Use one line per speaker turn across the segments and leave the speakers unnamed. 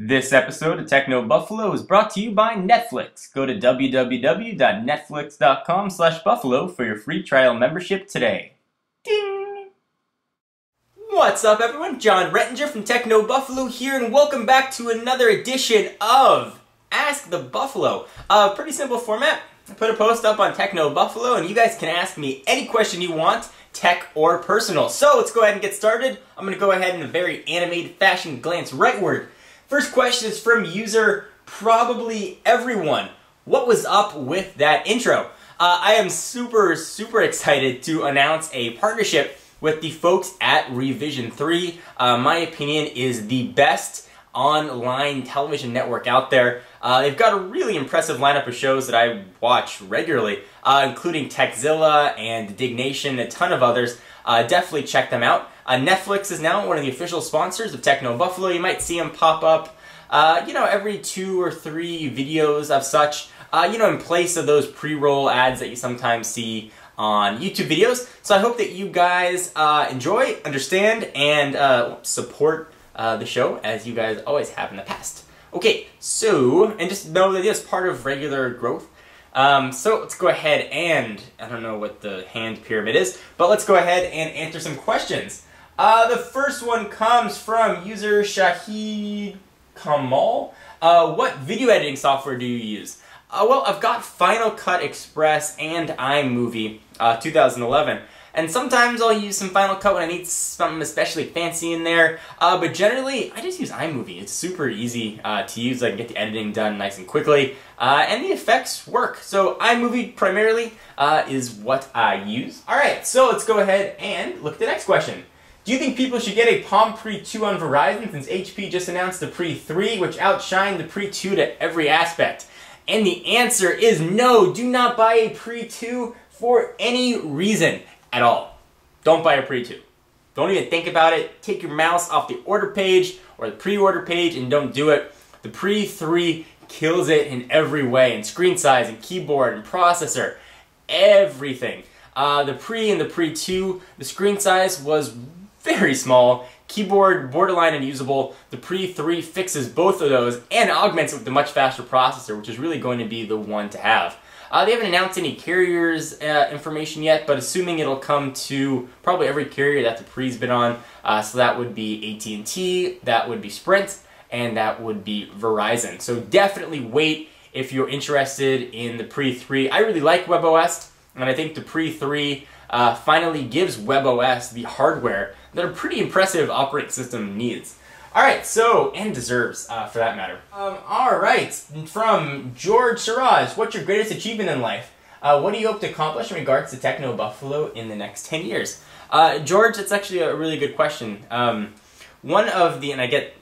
This episode of Techno Buffalo is brought to you by Netflix. Go to www.netflix.com/buffalo for your free trial membership today. Ding! What's up, everyone? John Rettinger from Techno Buffalo here, and welcome back to another edition of Ask the Buffalo. Pretty simple format. I put a post up on Techno Buffalo, and you guys can ask me any question you want, tech or personal. So let's go ahead and get started. I'm going to go ahead in a very animated fashion glance rightward. First question is from user Probably Everyone. What was up with that intro? I am super excited to announce a partnership with the folks at Revision 3. My opinion is the best online television network out there. They've got a really impressive lineup of shows that I watch regularly, including Techzilla and Dignation, a ton of others. Definitely check them out. Netflix is now one of the official sponsors of Techno Buffalo. You might see them pop up, every 2 or 3 videos of such, in place of those pre-roll ads that you sometimes see on YouTube videos. So I hope that you guys enjoy, understand, and support the show as you guys always have in the past. Okay, so, and just know that it's part of regular growth. So let's go ahead and, I don't know what the hand pyramid is, but let's go ahead and answer some questions. The first one comes from user Shahid Kamal. What video editing software do you use? Well, I've got Final Cut Express and iMovie 2011. And sometimes I'll use some Final Cut when I need something especially fancy in there. But generally, I just use iMovie. It's super easy to use. I can get the editing done nice and quickly. And the effects work. So iMovie primarily is what I use. Alright, so let's go ahead and look at the next question. Do you think people should get a Palm Pre 2 on Verizon since HP just announced the Pre 3, which outshined the Pre 2 to every aspect? And the answer is no. Do not buy a Pre 2 for any reason at all. Don't buy a Pre 2. Don't even think about it. Take your mouse off the order page or the pre-order page and don't do it. The Pre 3 kills it in every way, in screen size and keyboard and processor, everything. The Pre and the Pre 2, the screen size was very small, keyboard borderline unusable. The Pre 3 fixes both of those and augments it with a much faster processor, which is really going to be the one to have. They haven't announced any carriers information yet, but assuming it'll come to probably every carrier that the Pre's been on, so that would be AT&T, that would be Sprint, and that would be Verizon. So definitely wait if you're interested in the Pre 3. I really like WebOS, and I think the Pre 3 finally gives WebOS the hardware that a pretty impressive operating system needs. Alright, so, and deserves, for that matter. Alright, from George Siraj, what's your greatest achievement in life? What do you hope to accomplish in regards to Techno Buffalo in the next 10 years? George, it's actually a really good question. One of the, and I get,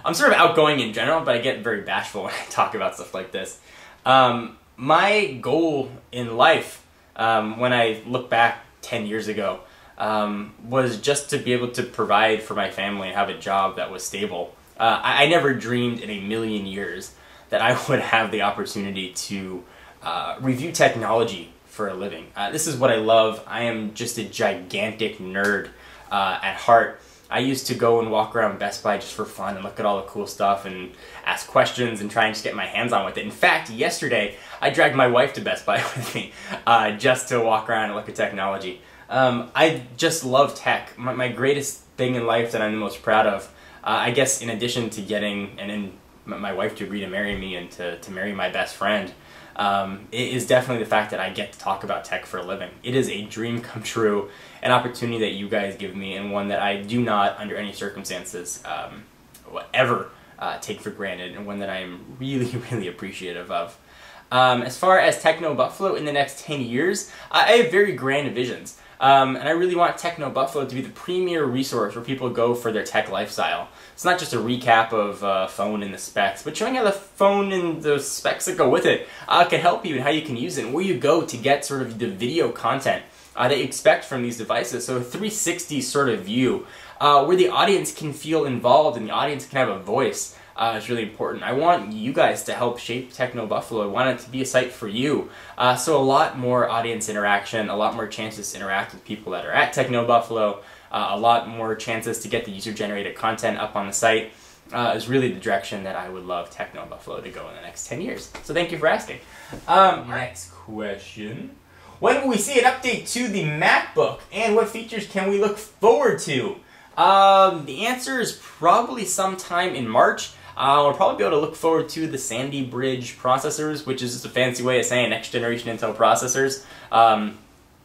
I'm sort of outgoing in general, but I get very bashful when I talk about stuff like this. My goal in life, when I look back 10 years ago, was just to be able to provide for my family and have a job that was stable. I never dreamed in a million years that I would have the opportunity to review technology for a living. This is what I love. I am just a gigantic nerd at heart. I used to go and walk around Best Buy just for fun and look at all the cool stuff and ask questions and try and just get my hands on with it. In fact, yesterday I dragged my wife to Best Buy with me just to walk around and look at technology. I just love tech. My greatest thing in life that I'm the most proud of, I guess in addition to getting my wife to agree to marry me and to marry my best friend, is definitely the fact that I get to talk about tech for a living. It is a dream come true, an opportunity that you guys give me, and one that I do not, under any circumstances, ever take for granted, and one that I am really appreciative of. As far as Techno Buffalo in the next 10 years, I have very grand visions. And I really want Techno Buffalo to be the premier resource where people go for their tech lifestyle. It's not just a recap of phone and the specs, but showing how the phone and the specs that go with it can help you and how you can use it and where you go to get sort of the video content that you expect from these devices. So a 360 sort of view where the audience can feel involved and the audience can have a voice. Is really important. I want you guys to help shape Techno Buffalo. I want it to be a site for you. So a lot more audience interaction, a lot more chances to interact with people that are at Techno Buffalo, a lot more chances to get the user-generated content up on the site. is really the direction that I would love Techno Buffalo to go in the next 10 years. So thank you for asking. Next question. When will we see an update to the MacBook, and what features can we look forward to? The answer is probably sometime in March. We'll probably be able to look forward to the Sandy Bridge processors, which is just a fancy way of saying next generation Intel processors.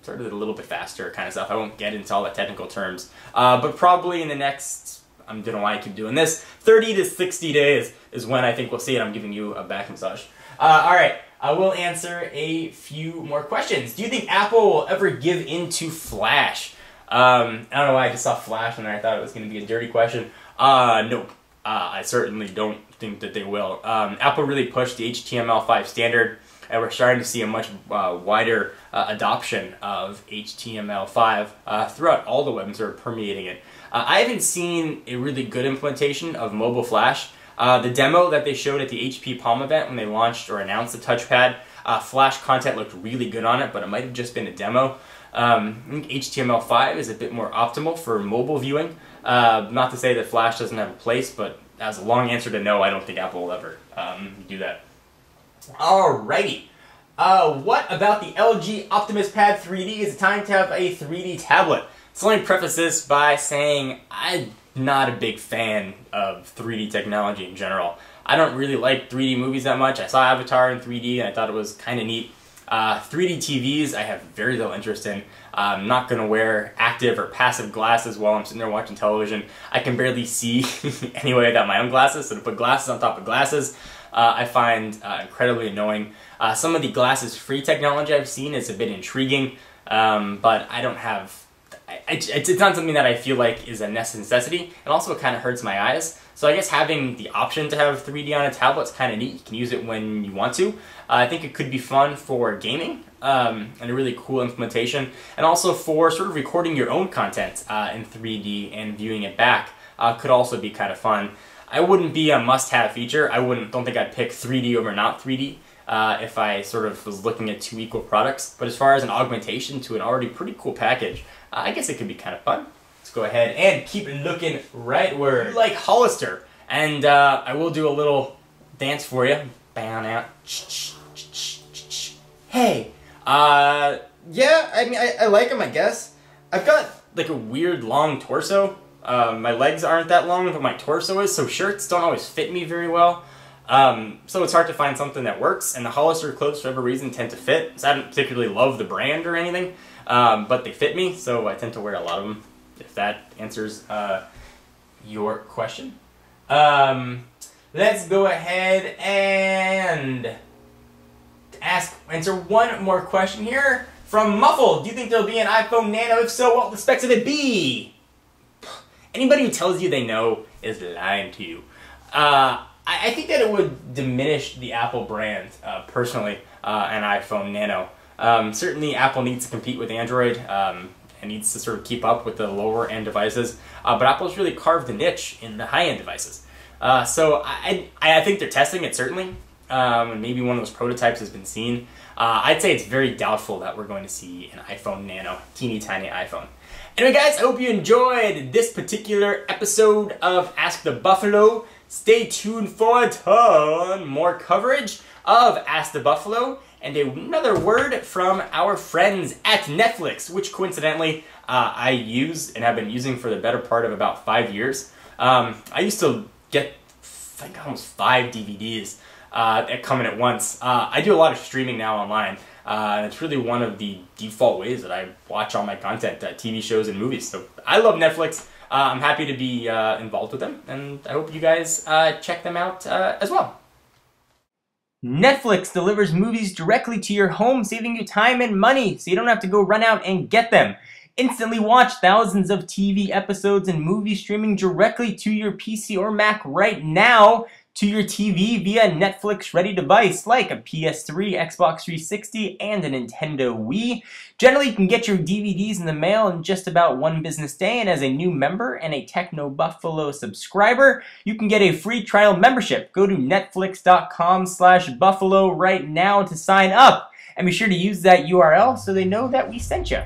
Sort of a little bit faster kind of stuff. I won't get into all the technical terms. But probably in the next, I don't know why I keep doing this, 30 to 60 days is when I think we'll see it. I'm giving you a back massage. Alright, I will answer a few more questions. Do you think Apple will ever give in to Flash? I don't know why I just saw Flash and I thought it was going to be a dirty question. No. I certainly don't think that they will. Apple really pushed the HTML5 standard, and we're starting to see a much wider adoption of HTML5 throughout all the webs that are permeating it. I haven't seen a really good implementation of mobile Flash. The demo that they showed at the HP Palm event when they launched or announced the touchpad, Flash content looked really good on it, but it might have just been a demo. I think HTML5 is a bit more optimal for mobile viewing. Not to say that Flash doesn't have a place, but as a long answer to no, I don't think Apple will ever do that. Alrighty. What about the LG Optimus Pad 3D? Is it time to have a 3D tablet? So let me preface this by saying I'm not a big fan of 3D technology in general. I don't really like 3D movies that much. I saw Avatar in 3D and I thought it was kind of neat. 3D TVs I have very little interest in. I'm not going to wear active or passive glasses while I'm sitting there watching television. I can barely see anyway without my own glasses, so to put glasses on top of glasses I find incredibly annoying. Some of the glasses-free technology I've seen is a bit intriguing, but I don't have... It's not something that I feel like is a necessity, and also it kind of hurts my eyes. So I guess having the option to have 3D on a tablet is kind of neat. You can use it when you want to. I think it could be fun for gaming, and a really cool implementation, and also for sort of recording your own content in 3D and viewing it back could also be kind of fun. I wouldn't be a must-have feature. Don't think I'd pick 3D over not 3D if I sort of was looking at two equal products. But as far as an augmentation to an already pretty cool package, I guess it could be kind of fun. Let's go ahead and keep looking rightward. Like Hollister, and I will do a little dance for you. Bow out. Hey, yeah, I mean, I like them, I guess. I've got like a weird long torso. My legs aren't that long, but my torso is, so shirts don't always fit me very well. So it's hard to find something that works, and the Hollister clothes, for whatever reason, tend to fit. So I don't particularly love the brand or anything, but they fit me, so I tend to wear a lot of them, if that answers your question. Let's go ahead and answer one more question here from Muffled. Do you think there'll be an iPhone Nano? If so, what will the specs of it be? Anybody who tells you they know is lying to you. I think that it would diminish the Apple brand, personally, an iPhone Nano. Certainly Apple needs to compete with Android, and needs to sort of keep up with the lower-end devices, but Apple's really carved a niche in the high-end devices. So I think they're testing it, certainly, and maybe one of those prototypes has been seen. I'd say it's very doubtful that we're going to see an iPhone Nano, teeny tiny iPhone. Anyway guys, I hope you enjoyed this particular episode of Ask the Buffalo. Stay tuned for a ton more coverage of Ask the Buffalo and another word from our friends at Netflix, which coincidentally I use and have been using for the better part of about 5 years. I used to get, I think, almost 5 DVDs coming at once. I do a lot of streaming now online. And it's really one of the default ways that I watch all my content, TV shows and movies. So I love Netflix. I'm happy to be involved with them, and I hope you guys check them out as well. Netflix delivers movies directly to your home, saving you time and money, so you don't have to go run out and get them. Instantly watch thousands of TV episodes and movie streaming directly to your PC or Mac right now, to your TV via Netflix-ready device like a PS3, Xbox 360, and a Nintendo Wii. Generally, you can get your DVDs in the mail in just about 1 business day, and as a new member and a Techno Buffalo subscriber, you can get a free trial membership. Go to netflix.com/buffalo right now to sign up, and be sure to use that URL so they know that we sent you.